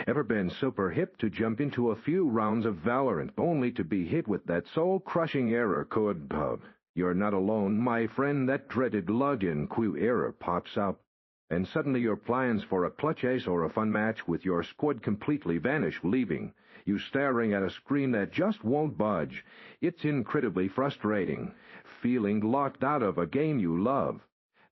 Ever been super hip to jump into a few rounds of Valorant only to be hit with that soul-crushing error code? You're not alone, my friend. That dreaded login queue error pops up, and suddenly your plans for a clutch ace or a fun match with your squad completely vanish, leaving you staring at a screen that just won't budge. It's incredibly frustrating, feeling locked out of a game you love,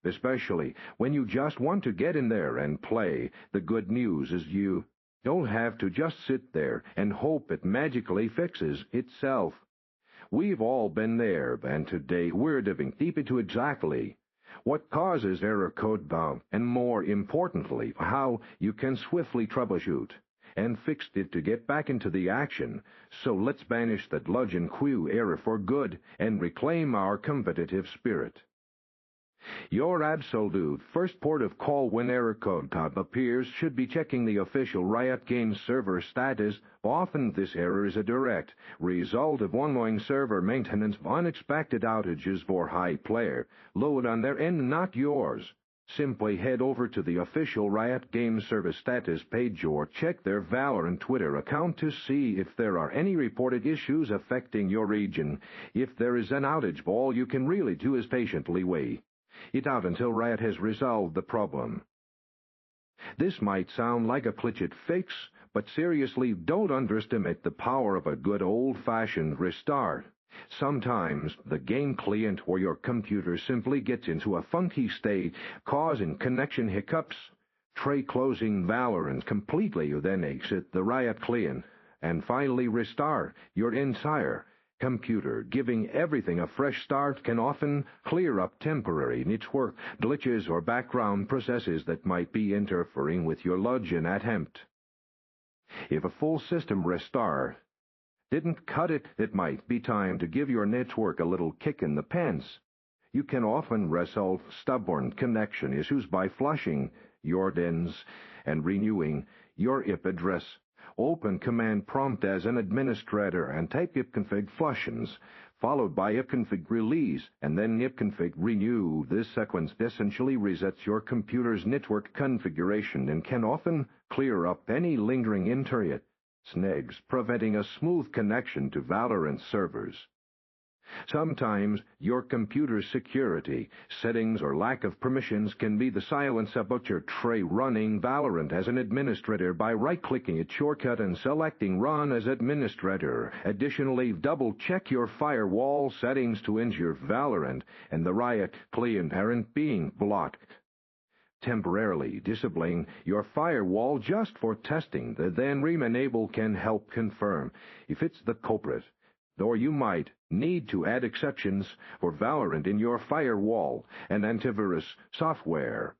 especially when you just want to get in there and play. The good news is you don't have to just sit there and hope it magically fixes itself. We've all been there, and today we're diving deep into exactly what causes error code bound, and more importantly, how you can swiftly troubleshoot and fix it to get back into the action. So let's banish that login queue error for good and reclaim our competitive spirit. Your absolute first port of call when error code appears should be checking the official Riot Games server status. Often this error is a direct result of ongoing server maintenance, unexpected outages for high player load on their end, not yours. Simply head over to the official Riot Games server status page or check their Valorant Twitter account to see if there are any reported issues affecting your region. If there is an outage, all you can really do is patiently wait it out until Riot has resolved the problem. This might sound like a cliched fix, but seriously, don't underestimate the power of a good old-fashioned restart. Sometimes the game client or your computer simply gets into a funky state, causing connection hiccups. Try closing Valorant completely, then exit the Riot client, and finally restart your entire computer. Giving everything a fresh start can often clear up temporary network glitches or background processes that might be interfering with your login attempt. If a full system restart didn't cut it, it might be time to give your network a little kick in the pants. You can often resolve stubborn connection issues by flushing your DNS and renewing your IP address. Open command prompt as an administrator and type ipconfig flushes, followed by ipconfig release, and then ipconfig renew. This sequence essentially resets your computer's network configuration and can often clear up any lingering internet snags, preventing a smooth connection to Valorant servers. Sometimes your computer's security settings or lack of permissions can be the silent saboteur. Try running Valorant as an administrator by right-clicking its shortcut and selecting Run as Administrator. Additionally, double-check your firewall settings to ensure Valorant and the Riot client aren't being blocked. Temporarily disabling your firewall just for testing, the then re-enable can help confirm if it's the culprit, or you might need to add exceptions for Valorant in your firewall and antivirus software.